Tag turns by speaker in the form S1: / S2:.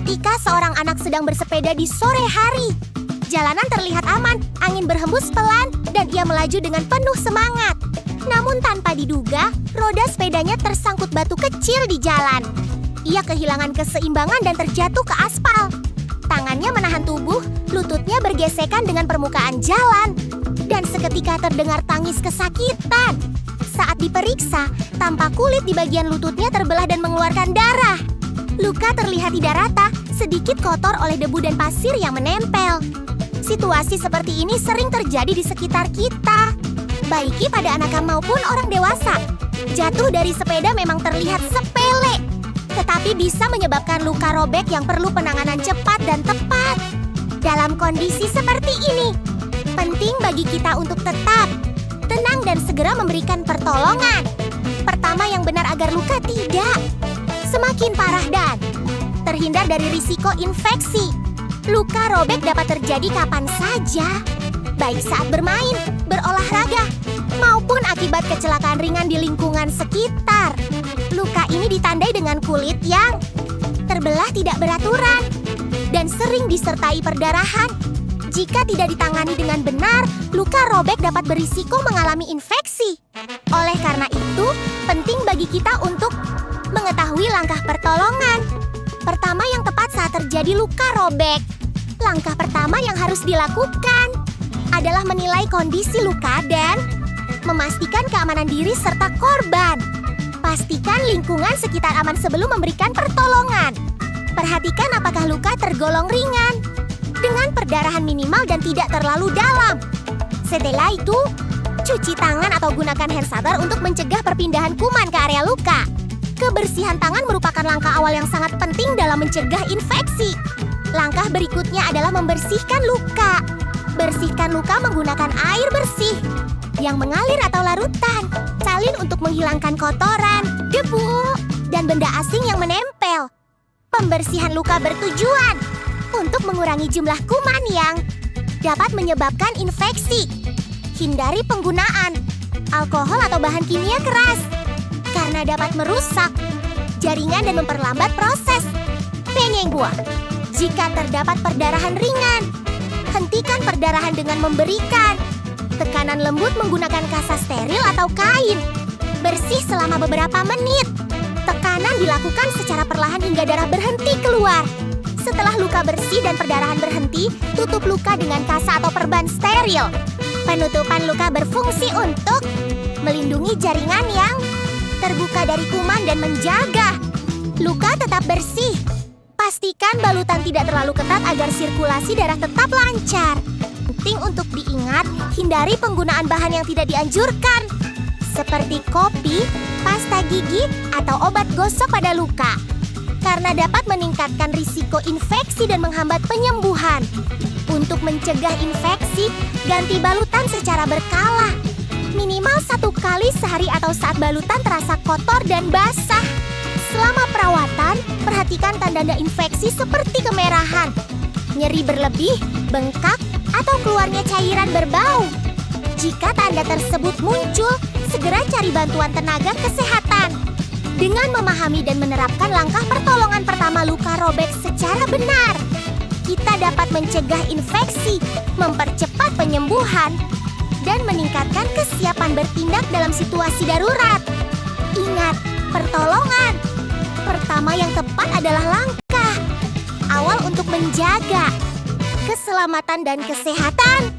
S1: ketika seorang anak sedang bersepeda di sore hari. Jalanan terlihat aman, angin berhembus pelan, dan ia melaju dengan penuh semangat. Namun tanpa diduga, roda sepedanya tersangkut batu kecil di jalan. Ia kehilangan keseimbangan dan terjatuh ke aspal. Tangannya menahan tubuh, lututnya bergesekan dengan permukaan jalan. Dan seketika terdengar tangis kesakitan. Saat diperiksa, tampak kulit di bagian lututnya terbelah dan mengeluarkan darah. Luka terlihat tidak rata, sedikit kotor oleh debu dan pasir yang menempel. Situasi seperti ini sering terjadi di sekitar kita, baik pada anak maupun orang dewasa. Jatuh dari sepeda memang terlihat sepele, tetapi bisa menyebabkan luka robek yang perlu penanganan cepat dan tepat. Dalam kondisi seperti ini, penting bagi kita untuk tetap tenang dan segera memberikan pertolongan. Pertama yang benar agar luka tidak semakin parah dan terhindar dari risiko infeksi. Luka robek dapat terjadi kapan saja, baik saat bermain, berolahraga, maupun akibat kecelakaan ringan di lingkungan sekitar. Luka ini ditandai dengan kulit yang terbelah tidak beraturan dan sering disertai perdarahan. Jika tidak ditangani dengan benar, luka robek dapat berisiko mengalami infeksi. Oleh karena itu, penting bagi kita untuk mengetahui langkah pertolongan. Pertama yang tepat saat terjadi luka robek. Langkah pertama yang harus dilakukan adalah menilai kondisi luka dan memastikan keamanan diri serta korban. Pastikan lingkungan sekitar aman sebelum memberikan pertolongan. Perhatikan apakah luka tergolong ringan, dengan perdarahan minimal dan tidak terlalu dalam. Setelah itu, cuci tangan atau gunakan hand sanitizer untuk mencegah perpindahan kuman ke area luka. Kebersihan tangan merupakan langkah awal yang sangat penting dalam mencegah infeksi. Langkah berikutnya adalah membersihkan luka. Bersihkan luka menggunakan air bersih yang mengalir atau larutan. Salin untuk menghilangkan kotoran, debu, dan benda asing yang menempel. Pembersihan luka bertujuan untuk mengurangi jumlah kuman yang dapat menyebabkan infeksi. Hindari penggunaan alkohol atau bahan kimia keras karena dapat merusak jaringan dan memperlambat proses penyembuhan. Jika terdapat perdarahan ringan, hentikan perdarahan dengan memberikan tekanan lembut menggunakan kasa steril atau kain. Bersih selama beberapa menit. Tekanan dilakukan secara perlahan hingga darah berhenti keluar. Setelah luka bersih dan perdarahan berhenti, tutup luka dengan kasa atau perban steril. Penutupan luka berfungsi untuk melindungi jaringan yang terbuka dari kuman dan menjaga luka tetap bersih. Pastikan balutan tidak terlalu ketat agar sirkulasi darah tetap lancar. Penting untuk diingat, hindari penggunaan bahan yang tidak dianjurkan, seperti kopi, pasta gigi, atau obat gosok pada luka, karena dapat meningkatkan risiko infeksi dan menghambat penyembuhan. Untuk mencegah infeksi, ganti balutan secara berkala. Minimal 1 kali sehari atau saat balutan terasa kotor dan basah. Selama perawatan, perhatikan tanda-tanda infeksi seperti kemerahan, nyeri berlebih, bengkak, atau keluarnya cairan berbau. Jika tanda tersebut muncul, segera cari bantuan tenaga kesehatan. Dengan memahami dan menerapkan langkah pertolongan pertama luka robek secara benar, kita dapat mencegah infeksi, mempercepat penyembuhan, dan meningkatkan kesiapan bertindak dalam situasi darurat. Ingat, pertolongan pertama yang tepat adalah langkah awal untuk menjaga keselamatan dan kesehatan